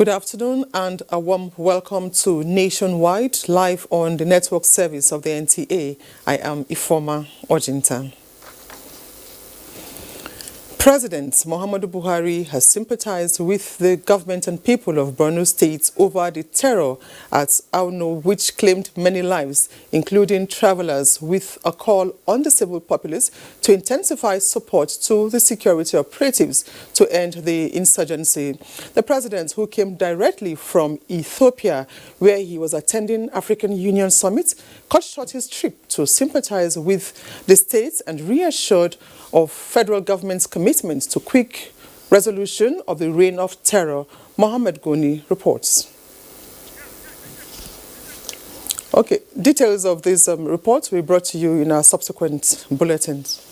Good afternoon and a warm welcome to Nationwide, live on the network service of the NTA. I am Ifoma Ojinta. President Muhammadu Buhari has sympathized with the government and people of Borno State over the terror at Auno, which claimed many lives, including travelers, with a call on the civil populace to intensify support to the security operatives to end the insurgency. The president, who came directly from Ethiopia, where he was attending African Union Summit, cut short his trip to sympathize with the state and reassured of federal government's commitment to quick resolution of the reign of terror. Mohammed Goni reports. Okay, details of this report will be brought to you in our subsequent bulletins.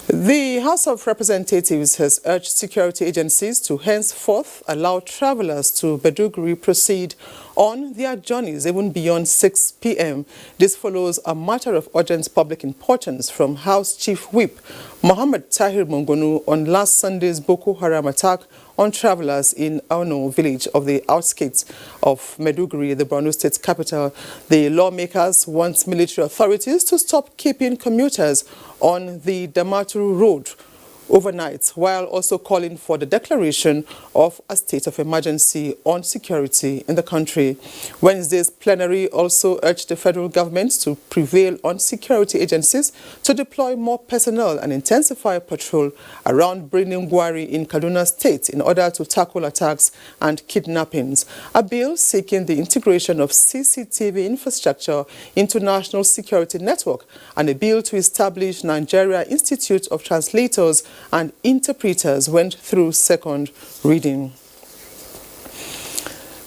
The House of Representatives has urged security agencies to henceforth allow travelers to Maiduguri proceed on their journeys even beyond 6 p.m. This follows a matter of urgent public importance from House Chief Whip Mohammed Tahir Mongonu on last Sunday's Boko Haram attack on travelers in Auno village of the outskirts of Maiduguri, the Borno State capital. The lawmakers want military authorities to stop keeping commuters on the Damaturu Road overnight, while also calling for the declaration of a state of emergency on security in the country. Wednesday's plenary also urged the federal government to prevail on security agencies to deploy more personnel and intensify patrol around Birnin-Gwari in Kaduna State in order to tackle attacks and kidnappings. A bill seeking the integration of CCTV infrastructure into national security network and a bill to establish Nigeria Institute of Translators and interpreters went through second reading.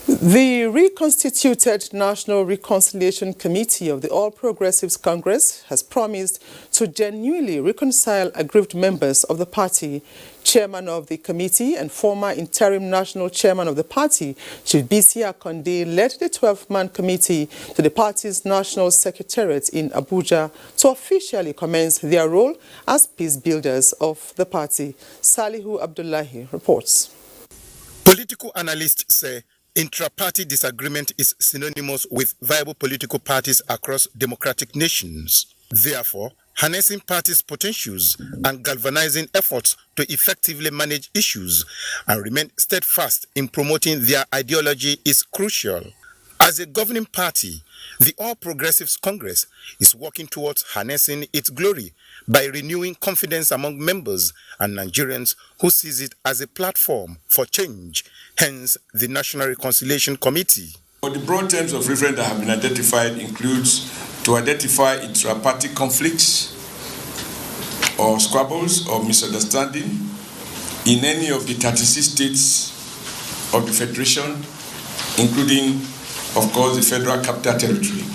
The reconstituted National Reconciliation Committee of the All Progressives Congress has promised to genuinely reconcile aggrieved members of the party. Chairman of the committee and former interim national chairman of the party, Chief Bisi Akonde, led the 12-man committee to the party's national secretariat in Abuja to officially commence their role as peace builders of the party. Salihu Abdullahi reports. Political analysts say intra-party disagreement is synonymous with viable political parties across democratic nations. Therefore, harnessing parties' potentials and galvanizing efforts to effectively manage issues and remain steadfast in promoting their ideology is crucial. As a governing party, the All Progressives Congress is working towards harnessing its glory by renewing confidence among members and Nigerians who sees it as a platform for change, hence the National Reconciliation Committee. The broad terms of reference that have been identified includes to identify intra-party conflicts or squabbles or misunderstanding in any of the 36 states of the Federation, including, of course, the Federal Capital Territory.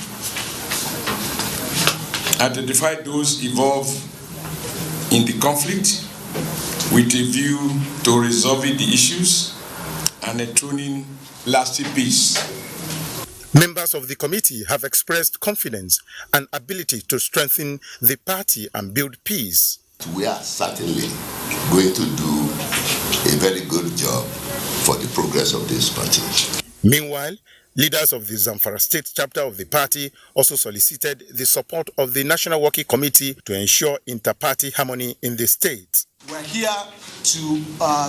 Identify those involved in the conflict with a view to resolving the issues and enthroning lasting peace. Members of the committee have expressed confidence and ability to strengthen the party and build peace. We are certainly going to do a very good job for the progress of this party. Meanwhile, leaders of the Zamfara State chapter of the party also solicited the support of the National Working Committee to ensure inter-party harmony in the state. We are here to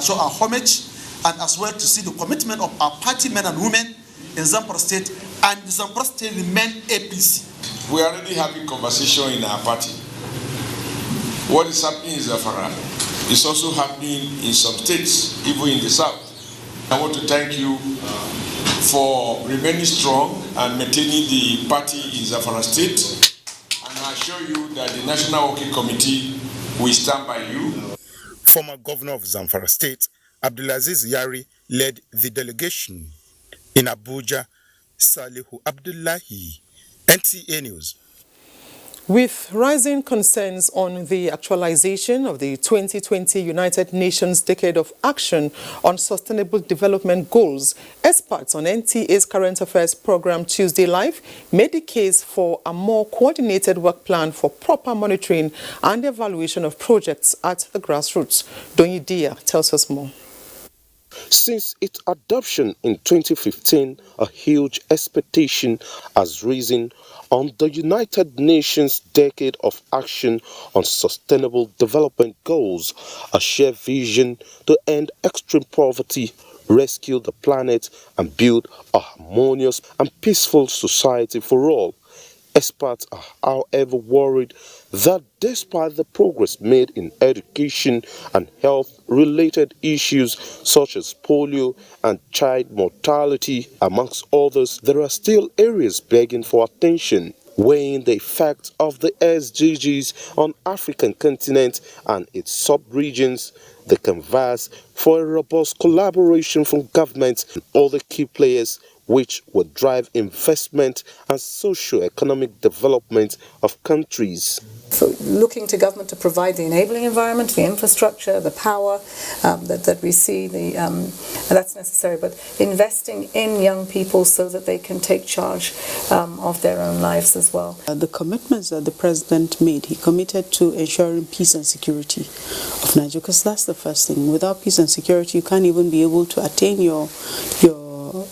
show our homage and as well to see the commitment of our party men and women in Zamfara State, and the Zamfara State remain APC. We are already having conversation in our party. What is happening in Zamfara is also happening in some states, even in the south. I want to thank you for remaining strong and maintaining the party in Zamfara State, and I assure you that the National Working Committee will stand by you. Former Governor of Zamfara State, Abdulaziz Yari, led the delegation. In Abuja, Salihu Abdullahi, NTA News. With rising concerns on the actualization of the 2020 United Nations Decade of Action on Sustainable Development Goals, experts on NTA's Current Affairs program Tuesday Live made the case for a more coordinated work plan for proper monitoring and evaluation of projects at the grassroots. Donyi Dia tells us more. Since its adoption in 2015, a huge expectation has risen on the United Nations Decade of Action on Sustainable Development Goals, a shared vision to end extreme poverty, rescue the planet, and build a harmonious and peaceful society for all. Experts are, however, worried that despite the progress made in education and health-related issues such as polio and child mortality, amongst others, there are still areas begging for attention. Weighing the effects of the SDGs on African continent and its sub-regions, the canvas for a robust collaboration from governments and other key players which would drive investment and socio-economic development of countries. So looking to government to provide the enabling environment, the infrastructure, the power that we see, and that's necessary, but investing in young people so that they can take charge of their own lives as well. The commitments that the President made, he committed to ensuring peace and security of Nigeria, because that's the first thing. Without peace and security, you can't even be able to attain your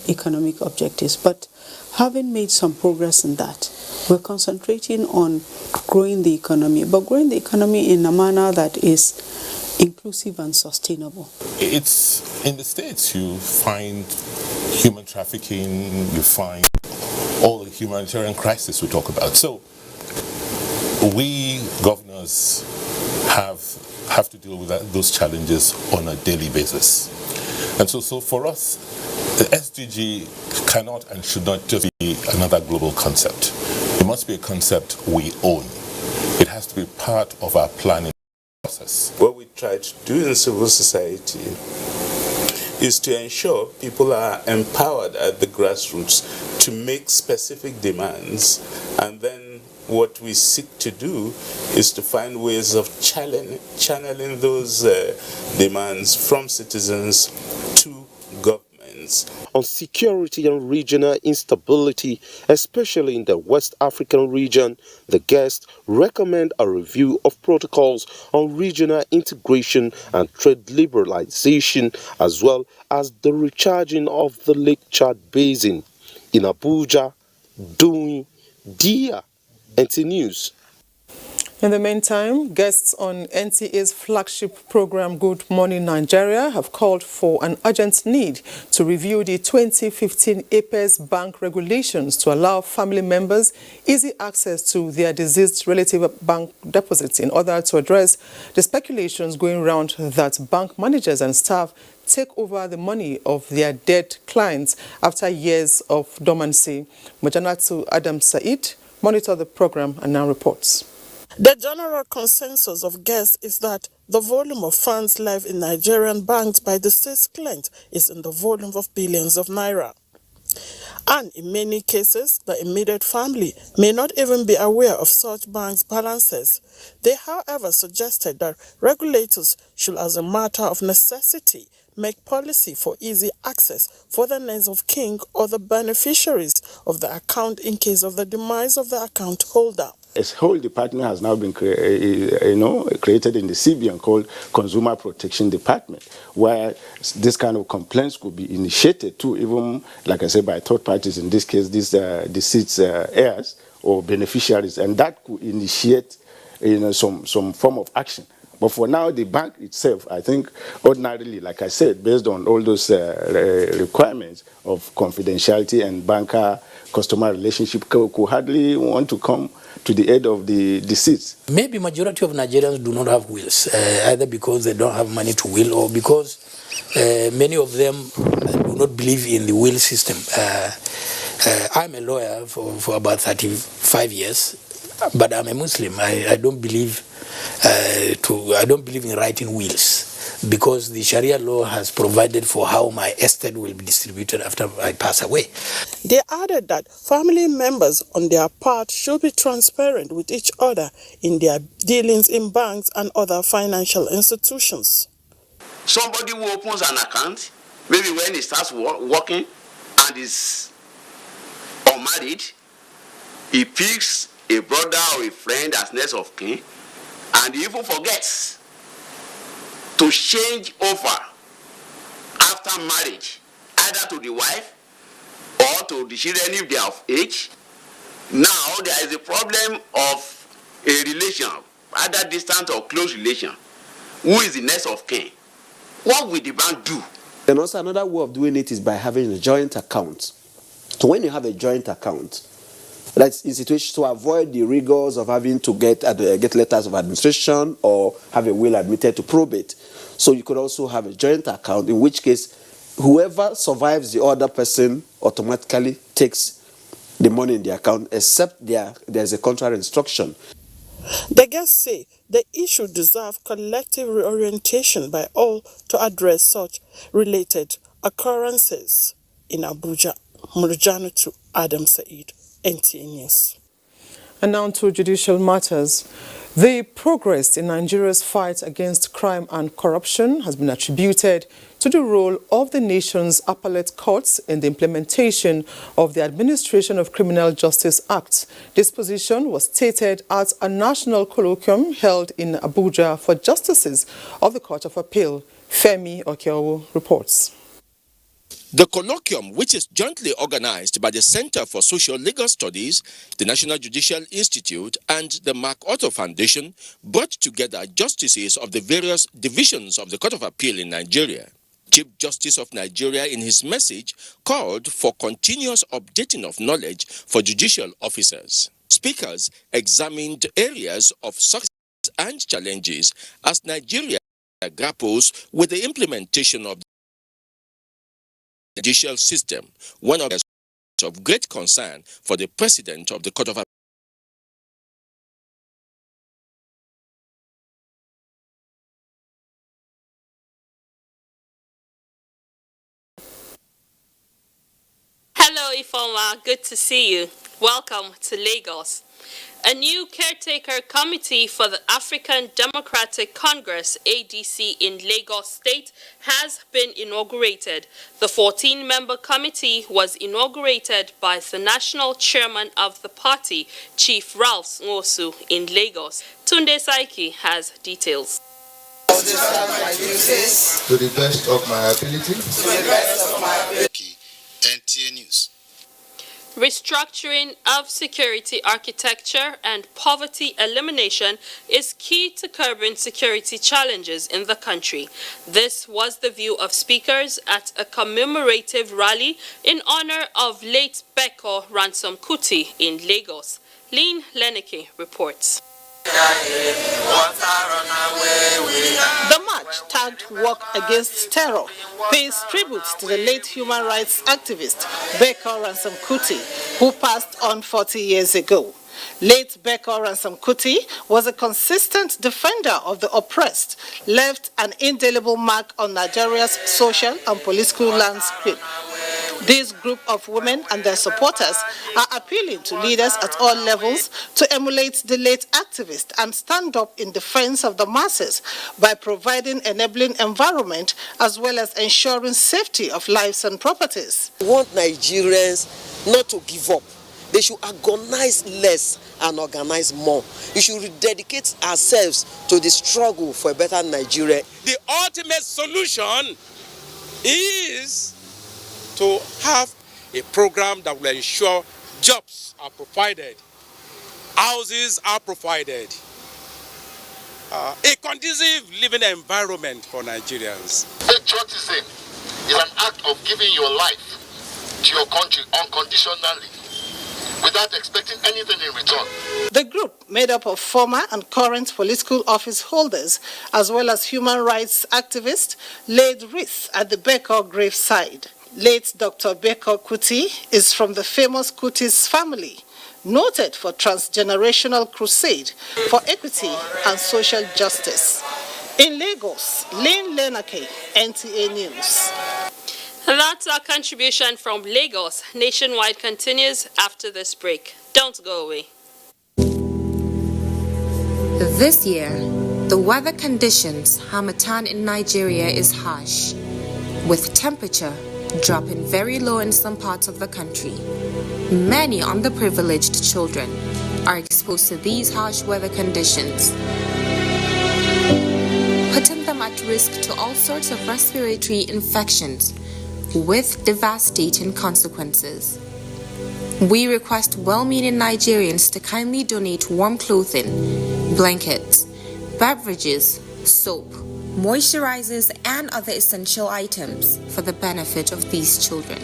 economic objectives. But having made some progress in that, we're concentrating on growing the economy, but growing the economy in a manner that is inclusive and sustainable. It's in the States you find human trafficking, you find all the humanitarian crisis we talk about. So we governors have to deal with those challenges on a daily basis. And so for us, the SDG cannot and should not just be another global concept. It must be a concept we own. It has to be part of our planning process. What we try to do in civil society is to ensure people are empowered at the grassroots to make specific demands, and then what we seek to do is to find ways of channeling those demands from citizens to governments. On security and regional instability, especially in the West African region, the guests recommend a review of protocols on regional integration and trade liberalization, as well as the recharging of the Lake Chad Basin. In Abuja, doing Dia NT News. In the meantime, guests on NTA's flagship program Good Morning Nigeria have called for an urgent need to review the 2015 APES bank regulations to allow family members easy access to their deceased relative bank deposits in order to address the speculations going around that bank managers and staff take over the money of their dead clients after years of dormancy. Mojanatu Adam Said monitored the program and now reports. The general consensus of guests is that the volume of funds left in Nigerian banks by deceased clients is in the volume of billions of naira. And in many cases, the immediate family may not even be aware of such banks' balances. They, however, suggested that regulators should, as a matter of necessity, make policy for easy access for the names of king or the beneficiaries of the account in case of the demise of the account holder. A whole department has now been created in the CBN called Consumer Protection Department, where this kind of complaints could be initiated too, even, like I said, by third parties, in this case, these deceased heirs or beneficiaries, and that could initiate some form of action. But for now, the bank itself, I think, ordinarily, like I said, based on all those requirements of confidentiality and banker-customer relationship, could hardly want to come to the aid of the deceased. Maybe majority of Nigerians do not have wills, either because they don't have money to will or because many of them do not believe in the will system. I'm a lawyer for about 35 years, but I'm a Muslim. I don't believe in writing wills, because the Sharia law has provided for how my estate will be distributed after I pass away. They added that family members on their part should be transparent with each other in their dealings in banks and other financial institutions. Somebody who opens an account, maybe when he starts working and is unmarried, he picks a brother or a friend as next of kin, and he even forgets to change over after after marriage, either to the wife or to the children if they are of age. Now there is a problem of a relation, either distant or close relation. Who is the next of kin? What will the bank do? And also another way of doing it is by having a joint account. So when you have a joint account, that's in situations to avoid the rigors of having to get letters of administration or have a will admitted to probate. So you could also have a joint account, in which case whoever survives the other person automatically takes the money in the account, except there's a contrary instruction. The guests say the issue deserves collective reorientation by all to address such related occurrences. In Abuja, Murjanu to Adam Said, NTA News. And now to judicial matters. The progress in Nigeria's fight against crime and corruption has been attributed to the role of the nation's appellate courts in the implementation of the Administration of Criminal Justice Act. This position was stated at a national colloquium held in Abuja for justices of the Court of Appeal. Femi Okeowo reports. The colloquium, which is jointly organized by the Center for Social Legal Studies, the National Judicial Institute, and the MacArthur Foundation, brought together justices of the various divisions of the Court of Appeal in Nigeria. Chief Justice of Nigeria, in his message, called for continuous updating of knowledge for judicial officers. Speakers examined areas of success and challenges as Nigeria grapples with the implementation of the judicial system, one of great concern for the President of the Court of Appeal. Hello, Ifoma. Good to see you. Welcome to Lagos. A new caretaker committee for the African Democratic Congress, ADC, in Lagos State has been inaugurated. The 14-member committee was inaugurated by the national chairman of the party, Chief Ralph Nwosu, in Lagos. Tunde Saiki has details. To the best of my ability. NTA News. Restructuring of security architecture and poverty elimination is key to curbing security challenges in the country. This was the view of speakers at a commemorative rally in honor of late Beko Ransom Kuti in Lagos. Lynn Leneke reports. The march, tagged Walk Against Terror, pays tribute to the late human rights activist Beko Ransom Kuti, who passed on 40 years ago. Late Beko Ransom Kuti was a consistent defender of the oppressed, left an indelible mark on Nigeria's social and political landscape. This group of women and their supporters are appealing to leaders at all levels to emulate the late activist and stand up in defense of the masses by providing enabling environment as well as ensuring safety of lives and properties. We want Nigerians not to give up. They should agonize less and organize more. We should rededicate ourselves to the struggle for a better Nigeria. The ultimate solution is to have a program that will ensure jobs are provided, houses are provided, a conducive living environment for Nigerians. Patriotism is an act of giving your life to your country unconditionally, without expecting anything in return. The group, made up of former and current political office holders, as well as human rights activists, laid wreaths at the Beko graveside. Late Dr. Beko Kuti is from the famous Kuti's family, noted for transgenerational crusade for equity and social justice. In Lagos, Lynn Lenake, NTA News. That's our contribution from Lagos. Nationwide continues after this break. Don't go away. This year, the weather conditions Harmattan in Nigeria is harsh, with temperature dropping very low in some parts of the country. Many underprivileged children are exposed to these harsh weather conditions, putting them at risk to all sorts of respiratory infections with devastating consequences. We request well-meaning Nigerians to kindly donate warm clothing, blankets, beverages, soap, moisturizers, and other essential items for the benefit of these children.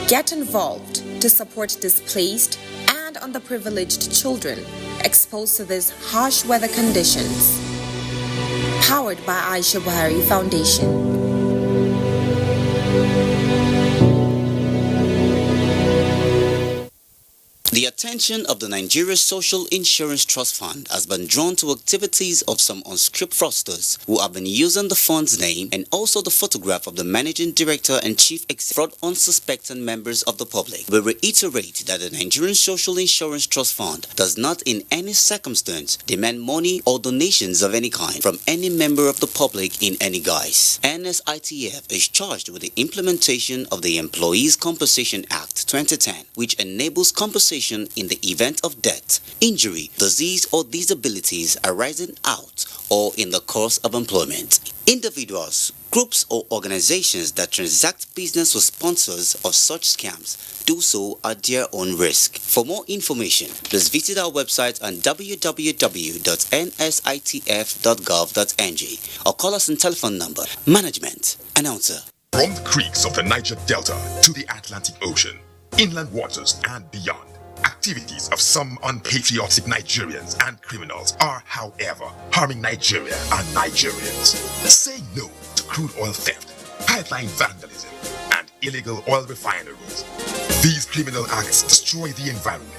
Get involved to support displaced and underprivileged children exposed to these harsh weather conditions. Powered by Aisha Buhari Foundation. The attention of the Nigeria Social Insurance Trust Fund has been drawn to activities of some unscrupulous fraudsters who have been using the fund's name and also the photograph of the managing director and chief fraud unsuspecting members of the public. We reiterate that the Nigerian Social Insurance Trust Fund does not in any circumstance demand money or donations of any kind from any member of the public in any guise. NSITF is charged with the implementation of the Employees Compensation Act 2010, which enables compensation in the event of death, injury, disease, or disabilities arising out or in the course of employment. Individuals, groups, or organizations that transact business with sponsors of such scams do so at their own risk. For more information, please visit our website on www.nsitf.gov.ng or call us on telephone number. Management Announcer. From the creeks of the Niger Delta to the Atlantic Ocean, inland waters and beyond, activities of some unpatriotic Nigerians and criminals are, however, harming Nigeria and Nigerians. Say no to crude oil theft, pipeline vandalism, and illegal oil refineries. These criminal acts destroy the environment,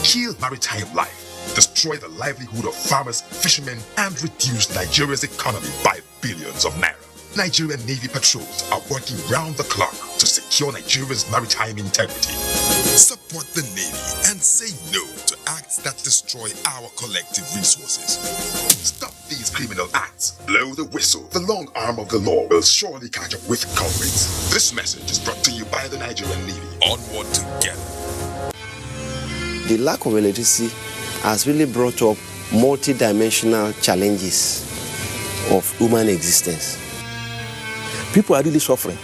kill maritime life, destroy the livelihood of farmers, fishermen, and reduce Nigeria's economy by billions of naira. Nigerian Navy patrols are working round the clock to secure Nigeria's maritime integrity. Support the Navy and say no to acts that destroy our collective resources. Stop these criminal acts. Blow the whistle. The long arm of the law will surely catch up with culprits. This message is brought to you by the Nigerian Navy. Onward together. The lack of electricity has really brought up multi-dimensional challenges of human existence. People are really suffering.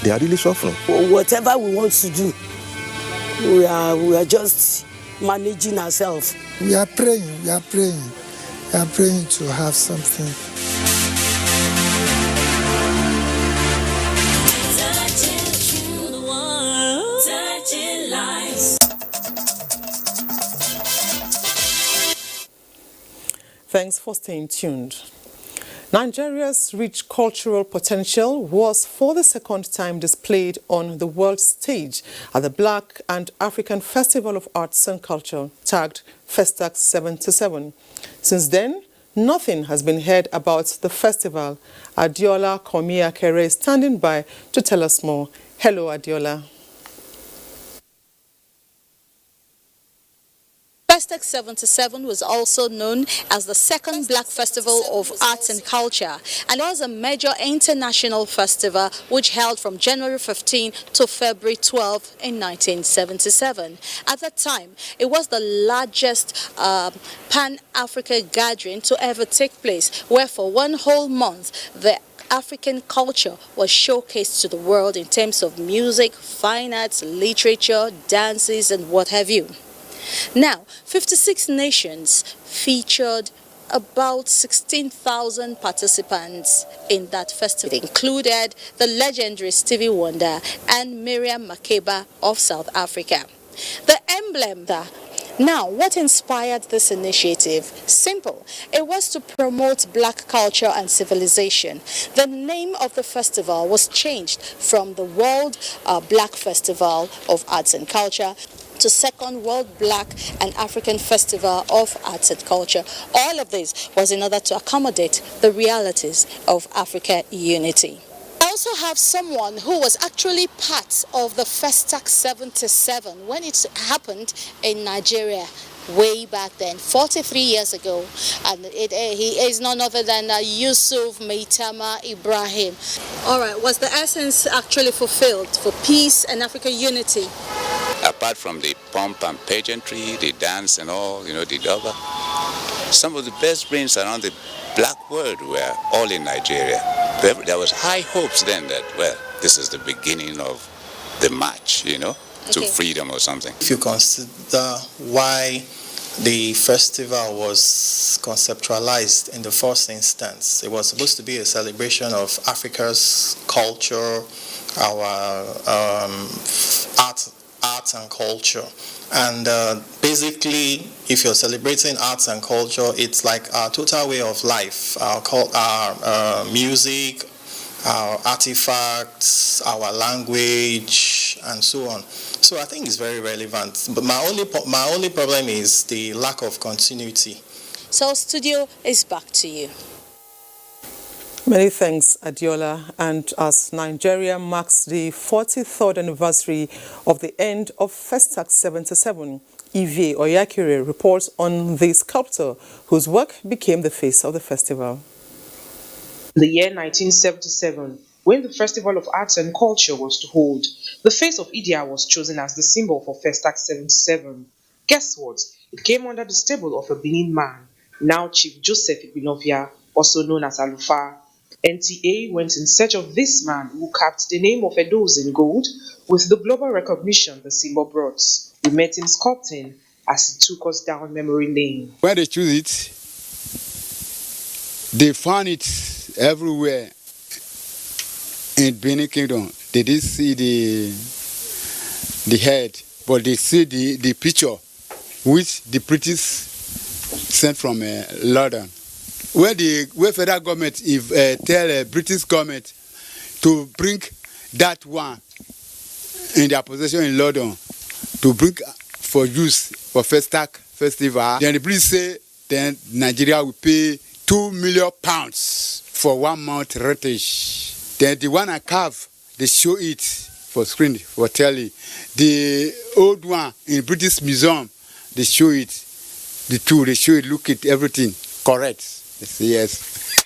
They are really suffering. Whatever we want to do, we are just managing ourselves. We are praying to have something. Thanks for staying tuned. Nigeria's rich cultural potential was for the second time displayed on the world stage at the Black and African Festival of Arts and Culture, tagged FESTAC 77. Since then, nothing has been heard about the festival. Adiola Komiakere is standing by to tell us more. Hello, Adiola. FESTAC 77 was also known as the second Black Festival of Arts and Culture, and was a major international festival which held from January 15 to February 12 in 1977. At that time, it was the largest Pan-Africa gathering to ever take place, where for one whole month, the African culture was showcased to the world in terms of music, fine arts, literature, dances, and what have you. Now, 56 nations featured about 16,000 participants in that festival. It included the legendary Stevie Wonder and Miriam Makeba of South Africa. The emblem Now, what inspired this initiative? Simple. It was to promote Black culture and civilization. The name of the festival was changed from the World Black Festival of Arts and Culture to Second World Black and African Festival of Arts and Culture. All of this was in order to accommodate the realities of Africa unity. I also have someone who was actually part of the FESTAC 77 when it happened in Nigeria way back then, 43 years ago, and he is none other than Yusuf Maitama Ibrahim. All right, was the essence actually fulfilled for peace and African unity? Apart from the pomp and pageantry, the dance and all, the Doba, some of the best brains around the Black world were all in Nigeria. there was high hopes then that, well, this is the beginning of the march, to freedom or something. If you consider why the festival was conceptualized in the first instance, it was supposed to be a celebration of Africa's culture, our arts and culture. And basically, if you're celebrating arts and culture, it's like our total way of life, our music, our artifacts, our language, and so on. So I think it's very relevant. But my only problem is the lack of continuity. So studio is back to you. Many thanks, Adiola. And as Nigeria marks the 43rd anniversary of the end of FESTAC 77, Eve Oyakire reports on the sculptor whose work became the face of the festival. The year 1977, when the Festival of Arts and Culture was to hold, the face of Idia was chosen as the symbol for FESTAC 77. Guess what? It came under the stable of a Benin man, now Chief Joseph Ibinovia, also known as Alufa. NTA went in search of this man who capped the name of Edos in gold with the global recognition the symbol brought. We met him sculpting as he took us down memory lane. When they choose it, they found it everywhere in Benin Kingdom. They didn't see the head, but they see the picture which the British sent from London. When the federal government tell British government to bring that one in their possession in London to bring for use for FESTAC festival, then the British say then Nigeria will pay £2 million for 1 month rentage. Then the one I carve, they show it for screen, for telly. The old one in British Museum, they show it. The two, they show it, look at everything correct. Yes.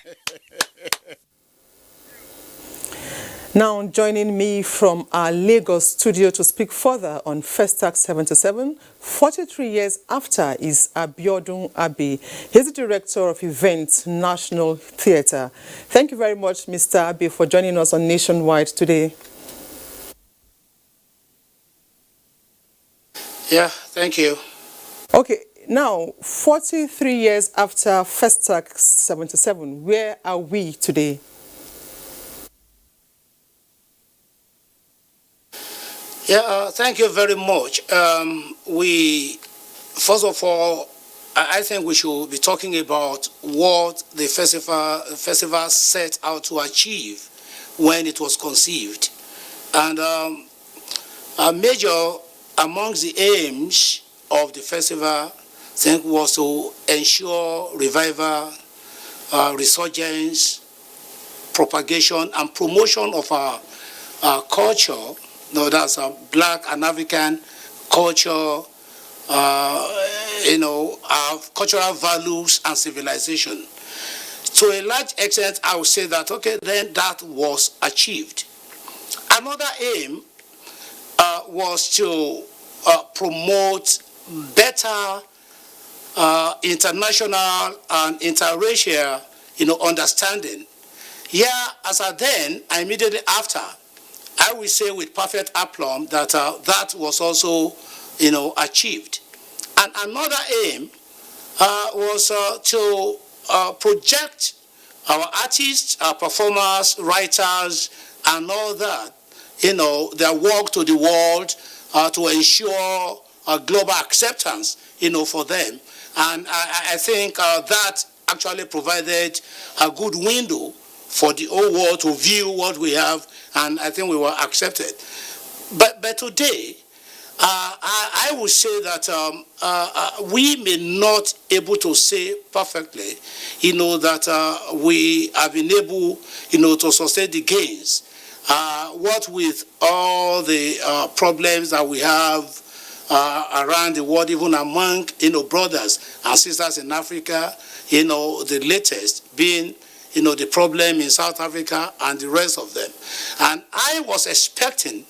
Now joining me from our Lagos studio to speak further on FESTAC 77, 43 years after, is Abiodun Abi. He's the Director of Events, National Theatre. Thank you very much, Mr. Abi, for joining us on Nationwide today. Yeah, thank you. Okay. Now, 43 years after FESTAC 77, where are we today? Yeah, thank you very much. First of all, I think we should be talking about what the festival set out to achieve when it was conceived. And a major amongst the aims of the festival, I think, was to ensure revival, resurgence, propagation, and promotion of our culture. That's a Black and African culture, our cultural values and civilization. To a large extent, I would say that, okay, then that was achieved. Another aim was to promote better international and interracial, understanding. Yeah, as a then, immediately after, I will say with perfect aplomb that that was also, achieved. And another aim was to project our artists, our performers, writers, and all that, their work to the world to ensure global acceptance, for them. And I think that actually provided a good window for the whole world to view what we have, and I think we were accepted. But today, I would say that we may not able to say perfectly, that we have been able, to sustain the gains. What with all the problems that we have around the world, even among, brothers and sisters in Africa, the latest being, the problem in South Africa and the rest of them. And I was expecting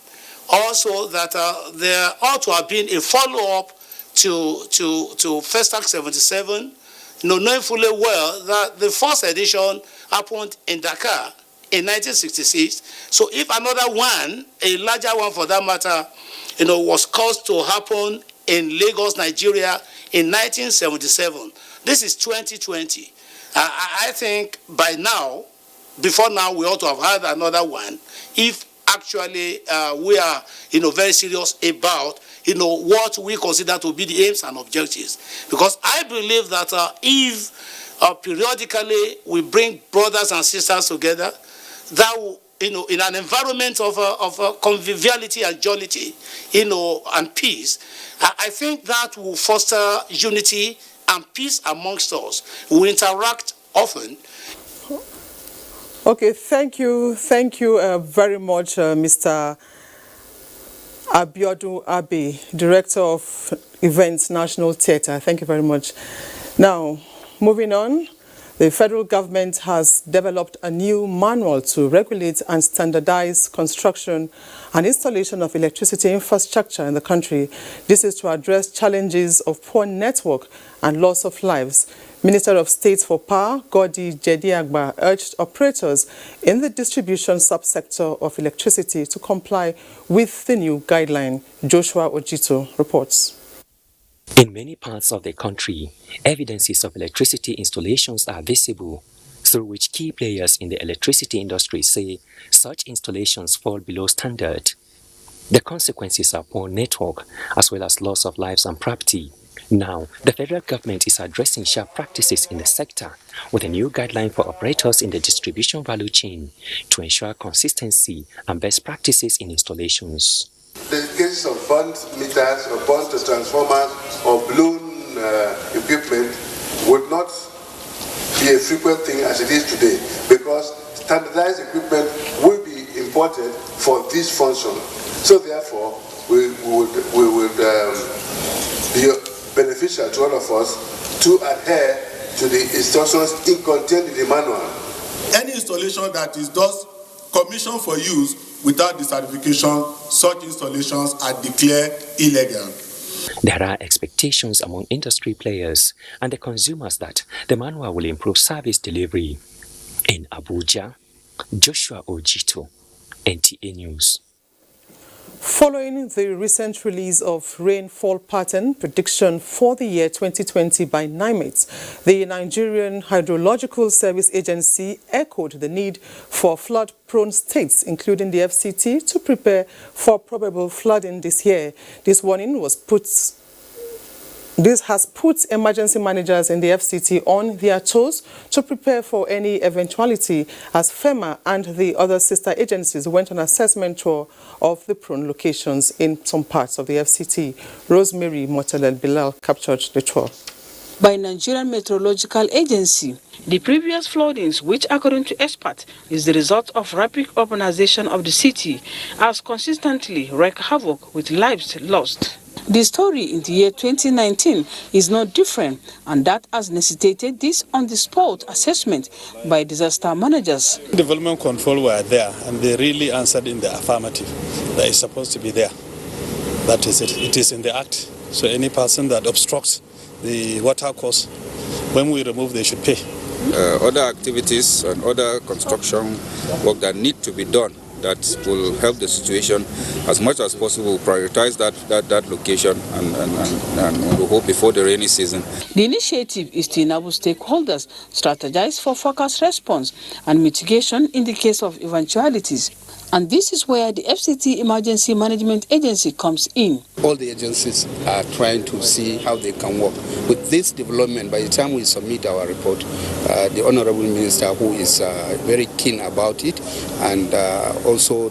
also that there ought to have been a follow-up to FESTAC 77, knowing fully well that the first edition happened in Dakar in 1966. So if another one, a larger one for that matter, was caused to happen in Lagos, Nigeria in 1977, this is 2020. I think by now, before now, we ought to have had another one if actually we are, very serious about, what we consider to be the aims and objectives. Because I believe that if periodically we bring brothers and sisters together, that will, in an environment of conviviality and jollity, and peace, I think that will foster unity and peace amongst us. We interact often. Okay, thank you very much, Mr. Abiodun Abe, Director of Events, National Theatre. Thank you very much. Now, moving on, the federal government has developed a new manual to regulate and standardize construction and installation of electricity infrastructure in the country. This is to address challenges of poor network and loss of lives. Minister of State for Power, Godi Jediagba, urged operators in the distribution subsector of electricity to comply with the new guideline. Joshua Ojito reports. In many parts of the country, evidences of electricity installations are visible, through which key players in the electricity industry say such installations fall below standard. The consequences are poor network, as well as loss of lives and property. Now, the federal government is addressing sharp practices in the sector with a new guideline for operators in the distribution value chain to ensure consistency and best practices in installations. The cases of burnt meters or burnt transformers or blown equipment would not be a frequent thing as it is today, because standardized equipment will be imported for this function. So therefore, we would be beneficial to all of us to adhere to the instructions contained in the manual. Any installation that is thus commissioned for use without the certification, such installations are declared illegal. There are expectations among industry players and the consumers that the manual will improve service delivery. In Abuja, Joshua Ojito, NTA News. Following the recent release of rainfall pattern prediction for the year 2020 by NIMET, the Nigerian Hydrological Service Agency echoed the need for flood-prone states, including the FCT, to prepare for probable flooding this year. This warning has put emergency managers in the FCT on their toes to prepare for any eventuality, as FEMA and the other sister agencies went on assessment tour of the prone locations in some parts of the FCT. Rosemary Motelel Bilal captured the tour. By Nigerian Meteorological Agency, the previous floodings, which according to experts is the result of rapid urbanization of the city, has consistently wreaked havoc with lives lost. The story in the year 2019 is not different, and that has necessitated this on-the-spot assessment by disaster managers. Development control were there, and they really answered in the affirmative. That is supposed to be there. That is it. It is in the act. So any person that obstructs the water course, when we remove, they should pay. Other activities and other construction work that need to be done that will help the situation as much as possible, prioritize that location and we hope before the rainy season. The initiative is to enable stakeholders strategize for focused response and mitigation in the case of eventualities. And this is where the FCT Emergency Management Agency comes in. All the agencies are trying to see how they can work. With this development, by the time we submit our report, the Honorable Minister, who is very keen about it and also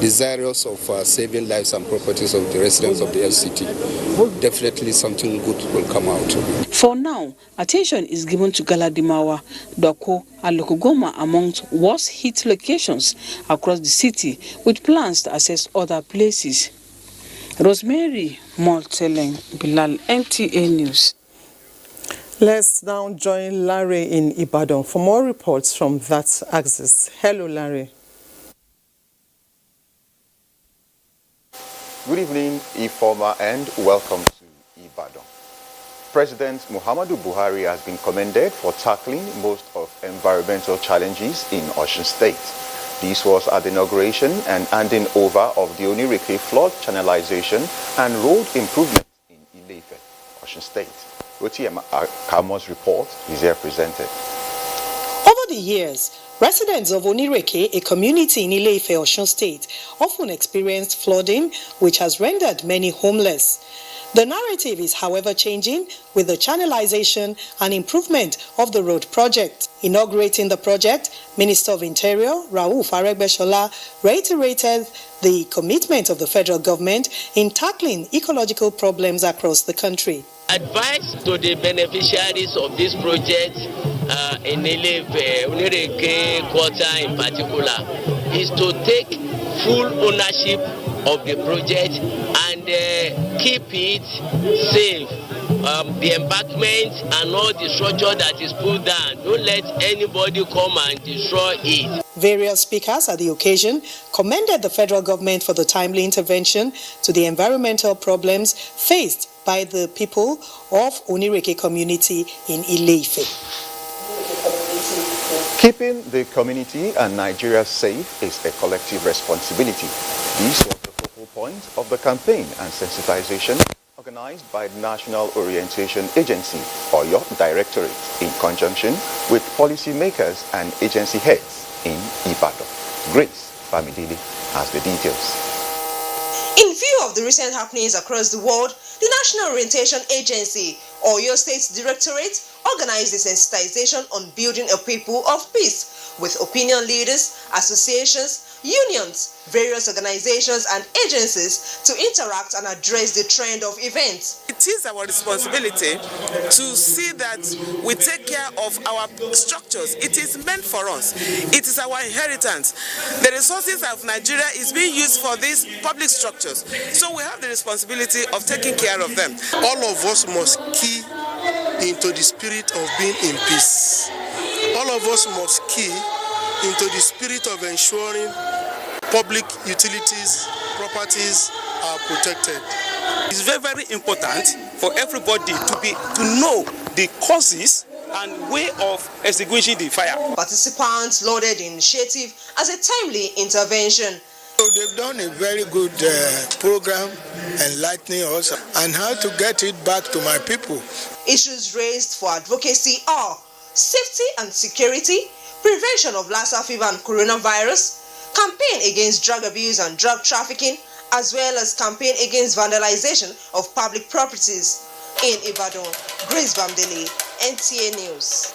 desirous of saving lives and properties of the residents of the FCT, definitely something good will come out of it. For now, attention is given to Galadimawa, Doko, and Lokogoma amongst worst hit locations across the city, with plans to assess other places. Rosemary Morteleng, Bilal, NTA News. Let's now join Larry in Ibadan for more reports from that axis. Hello, Larry. Good evening, Ifoma, and welcome to Ibadan. President Muhammadu Buhari has been commended for tackling most of environmental challenges in Osun State. This was at the inauguration and handing over of the Onireke flood channelization and road improvement in Ile-Ife, Osun State. Roti Kamo's report is here presented. Over the years, residents of Onireke, a community in Ile-Ife, Osun State, often experienced flooding, which has rendered many homeless. The narrative is, however, changing with the channelization and improvement of the road project. Inaugurating the project, Minister of Interior Rauf Aregbesola reiterated the commitment of the federal government in tackling ecological problems across the country. Advice to the beneficiaries of this project in Ile-Ife, Onireke quarter in particular, is to take full ownership of the project and keep it safe. The embankment and all the structure that is put down, don't let anybody come and destroy it. Various speakers at the occasion commended the federal government for the timely intervention to the environmental problems faced by the people of Onireke community in Ile-Ife. Keeping the community and Nigeria safe is a collective responsibility. This was the focal point of the campaign and sensitization organized by the National Orientation Agency, or your Directorate, in conjunction with policymakers and agency heads in Ibadan. Grace Bamidele has the details. In view of the recent happenings across the world, the National Orientation Agency, or your State's Directorate, organized a sensitization on building a people of peace with opinion leaders, associations, unions, various organizations and agencies to interact and address the trend of events. It is our responsibility to see that we take care of our structures. It is meant for us. It is our inheritance. The resources of Nigeria is being used for these public structures. So we have the responsibility of taking care of them. All of us must key into the spirit of being in peace. All of us must key into the spirit of ensuring public utilities, properties are protected. It's very, very important for everybody to know the causes and way of extinguishing the fire. Participants lauded the initiative as a timely intervention. So they've done a very good program enlightening us on how to get it back to my people. Issues raised for advocacy are safety and security, prevention of Lassa fever and coronavirus, campaign against drug abuse and drug trafficking, as well as campaign against vandalization of public properties. In Ibadan, Grace Bamidele, NTA News.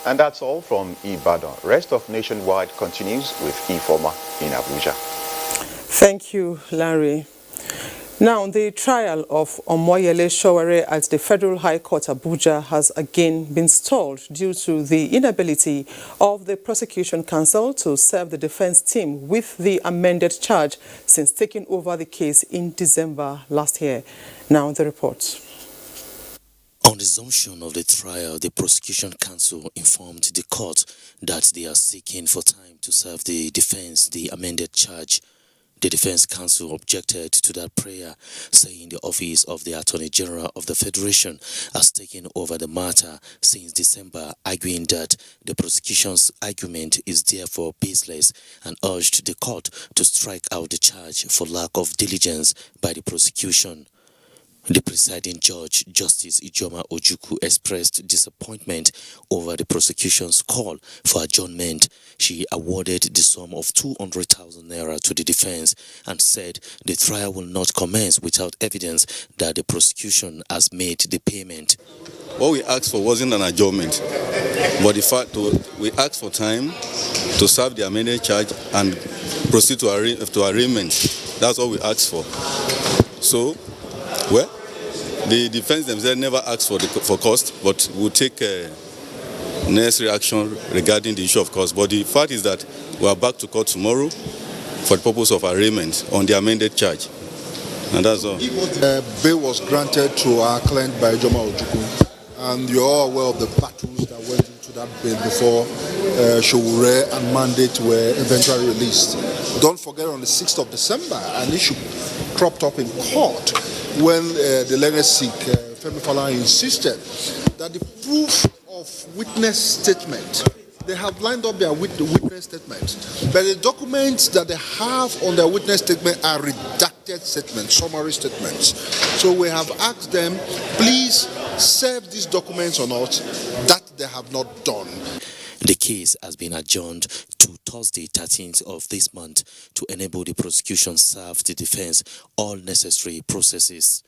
And that's all from Ibadan. Rest of Nationwide continues with Informa in Abuja. Thank you, Larry. Now, the trial of Omoyele Sowore at the Federal High Court Abuja has again been stalled due to the inability of the prosecution counsel to serve the defense team with the amended charge since taking over the case in December last year. Now, the report. On resumption of the trial, the prosecution counsel informed the court that they are seeking for time to serve the defense the amended charge. The defense counsel objected to that prayer, saying the office of the Attorney General of the Federation has taken over the matter since December, arguing that the prosecution's argument is therefore baseless and urged the court to strike out the charge for lack of diligence by the prosecution. The presiding judge, Justice Ijoma Ojukwu, expressed disappointment over the prosecution's call for adjournment. She awarded the sum of 200,000 naira to the defense and said the trial will not commence without evidence that the prosecution has made the payment. What we asked for wasn't an adjournment, but the fact we asked for time to serve the amended charge and proceed to arraignment. That's what we asked for. So, well, the defense themselves never asked for cost, but will take necessary action regarding the issue of cost. But the fact is that we are back to court tomorrow for the purpose of arraignment on the amended charge. And that's all. Bail was granted to our client by Ijoma Ojukwu, and you're all aware of the battles that went into that bail before Sowore and mandate were eventually released. Don't forget, on the 6th of December, an issue cropped up in court when the legacy Femi Falana insisted that the proof of witness statement they have lined up their witness statements. But the documents that they have on their witness statement are redacted statements, summary statements. So we have asked them, please serve these documents on us. That they have not done. The case has been adjourned to Thursday, 13th of this month, to enable the prosecution serve the defense all necessary processes.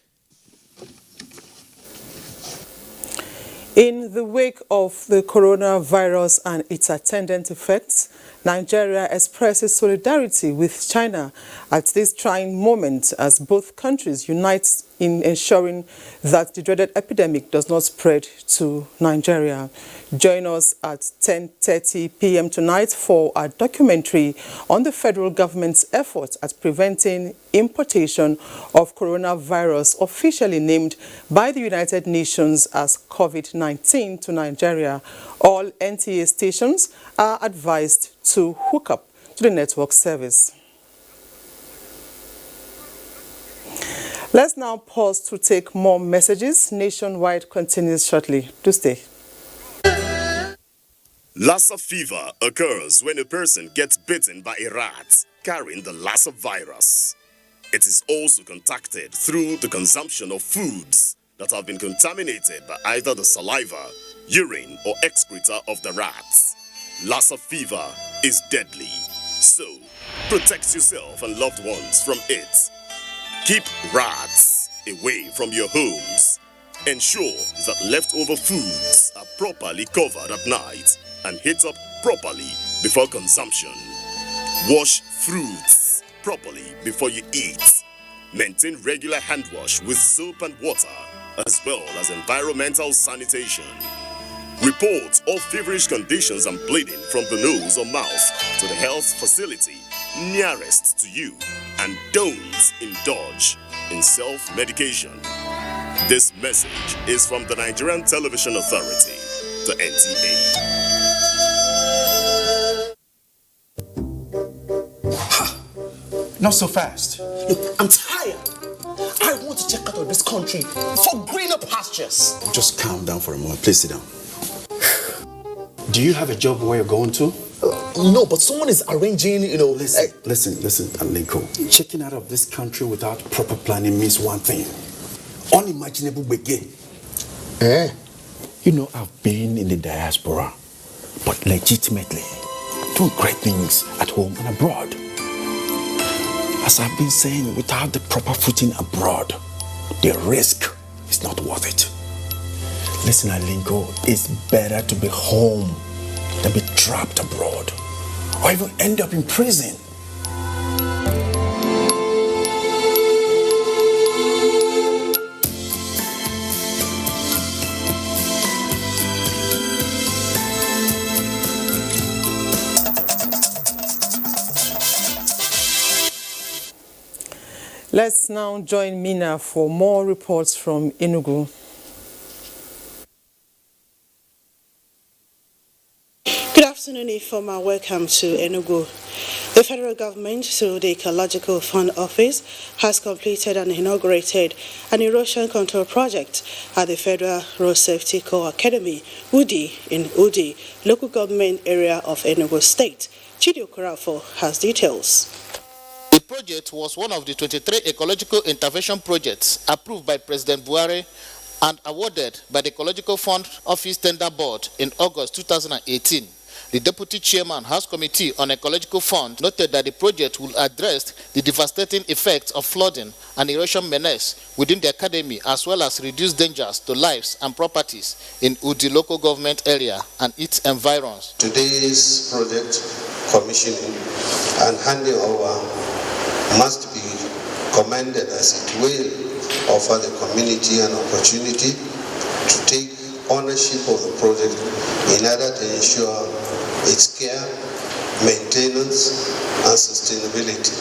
In the wake of the coronavirus and its attendant effects, Nigeria expresses solidarity with China at this trying moment as both countries unite in ensuring that the dreaded epidemic does not spread to Nigeria. Join us at 10:30 p.m. tonight for a documentary on the federal government's efforts at preventing importation of coronavirus, officially named by the United Nations as COVID-19, to Nigeria. All NTA stations are advised to hook up to the network service. Let's now pause to take more messages. Nationwide continues shortly. Do stay. Lassa fever occurs when a person gets bitten by a rat carrying the Lassa virus. It is also contacted through the consumption of foods that have been contaminated by either the saliva, urine, or excreta of the rats. Lassa fever is deadly, so protect yourself and loved ones from it. Keep rats away from your homes. Ensure that leftover foods are properly covered at night and heat up properly before consumption. Wash fruits properly before you eat. Maintain regular hand wash with soap and water, as well as environmental sanitation. Report all feverish conditions and bleeding from the nose or mouth to the health facility nearest to you, and don't indulge in self-medication. This message is from the Nigerian Television Authority, the NTA. Not so fast. Look, I'm tired. I want to check out of this country for greener pastures. Just calm down for a moment. Please sit down. Do you have a job where you're going to? No, but someone is arranging, Listen, Alinko. Checking out of this country without proper planning means one thing. Unimaginable begin. I've been in the diaspora, but legitimately doing great things at home and abroad. As I've been saying, without the proper footing abroad, the risk is not worth it. Listen, Alinko, it's better to be home than be trapped abroad, or even end up in prison. Let's now join Mina for more reports from Enugu. Good afternoon, Ifoma. Welcome to Enugu. The federal government, through the Ecological Fund Office, has completed and inaugurated an erosion control project at the Federal Road Safety Corps Academy, UDI, in UDI, local government area of Enugu State. Chidi Okorafo has details. The project was one of the 23 ecological intervention projects approved by President Buhari and awarded by the Ecological Fund Office Tender Board in August 2018. The Deputy Chairman, House Committee on Ecological Fund, noted that the project will address the devastating effects of flooding and erosion menace within the academy, as well as reduce dangers to lives and properties in Udi local government area and its environs. Today's project commissioning and handing over must be commended, as it will offer the community an opportunity to take ownership of the project in order to ensure its care, maintenance, and sustainability.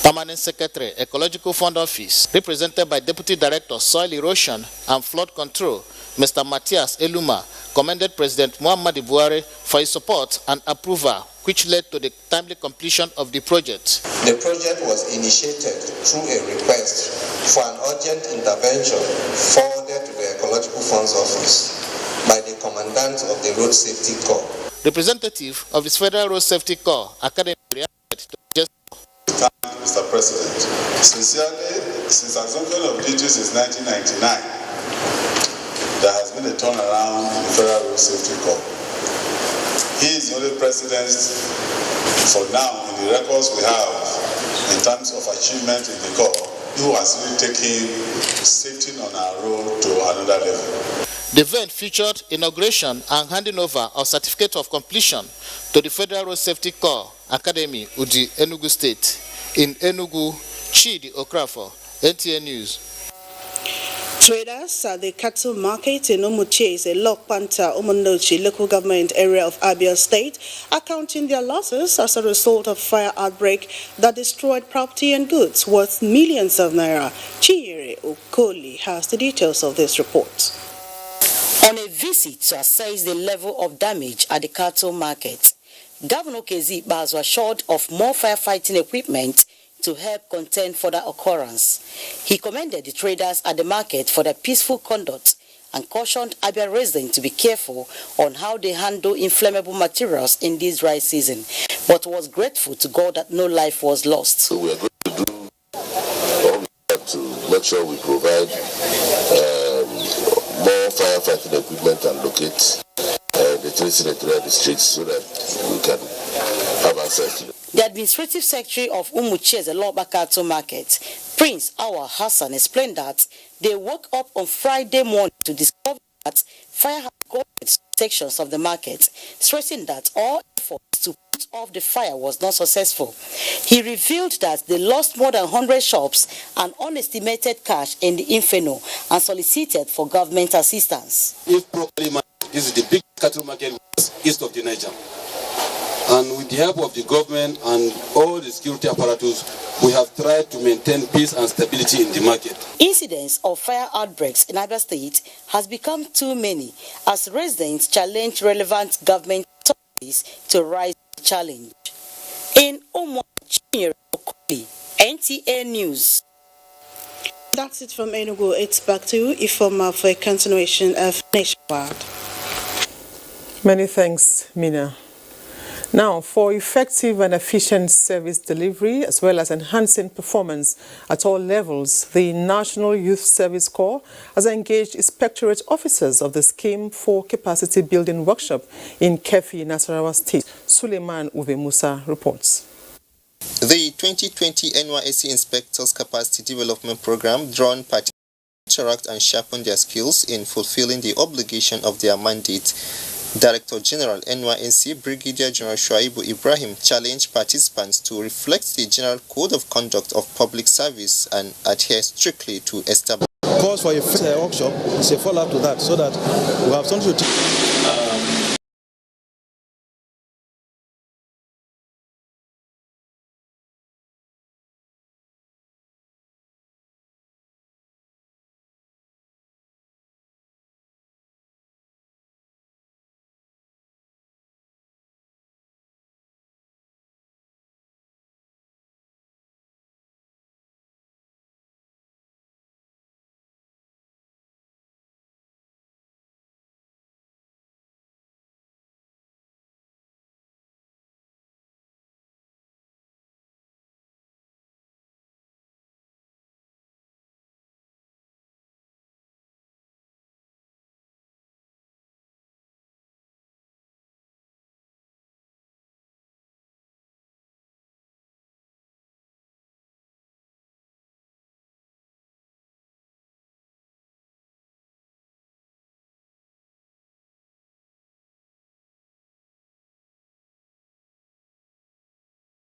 Permanent Secretary, Ecological Fund Office, represented by Deputy Director, Soil Erosion and Flood Control, Mr. Matthias Eluma, commended President Muhammadu Buhari for his support and approval, which led to the timely completion of the project. The project was initiated through a request for an urgent intervention forwarded to the Ecological Funds Office by the Commandant of the Road Safety Corps. representative of the Federal Road Safety Corps Academy reacted to just. Mr. President, sincerely, since assumption of duties since 1999, there has been a turnaround in the Federal Road Safety Corps. He is the only president for now in the records we have in terms of achievement in the Corps who has really taken safety on our road to another level. The event featured inauguration and handing over of certificate of completion to the Federal Road Safety Corps Academy, Uji, Enugu State. In Enugu, Chidi Okrafo, NTN News. Traders at the cattle market in Umuche, a Lok Panta, Umundochi local government area of Abia State, are counting their losses as a result of fire outbreak that destroyed property and goods worth millions of naira. Chinyere Okoli has the details of this report. On a visit to assess the level of damage at the cattle market, Governor Kezi was assured of more firefighting equipment to help contain further occurrence. He commended the traders at the market for their peaceful conduct and cautioned Abia residents to be careful on how they handle inflammable materials in this dry season, but was grateful to God that no life was lost. So we are going to do all we have to make sure we provide more firefighting equipment and locate the tracing throughout the streets so that we can have access to them. The Administrative Secretary of Umuche, the Loba Cattle Market, Prince Awa Hassan, explained that they woke up on Friday morning to discover that fire had gone into sections of the market, stressing that all efforts to put off the fire was not successful. He revealed that they lost more than 100 shops and unestimated cash in the inferno and solicited for government assistance. If properly managed, this is the big cattle market east of the Niger. And with the help of the government and all the security apparatus, we have tried to maintain peace and stability in the market. Incidents of fire outbreaks in Abia State has become too many as residents challenge relevant government authorities to rise to the challenge. In Umuche, NTA News. That's it from Enugu. It's back to you, Ifoma, for a continuation of Nationwide. Many thanks, Mina. Now, for effective and efficient service delivery, as well as enhancing performance at all levels, the National Youth Service Corps has engaged inspectorate officers of the Scheme for Capacity Building Workshop in Kefi, Nasarawa State. Suleiman Uwe Musa reports. The 2020 NYSC Inspectors Capacity Development Program drawn participants to interact and sharpen their skills in fulfilling the obligation of their mandate. Director General NYSC Brigadier General Shuaibu Ibrahim challenged participants to reflect the General Code of Conduct of Public Service and adhere strictly to established. Calls for a workshop is a follow-up to that, so that we have something to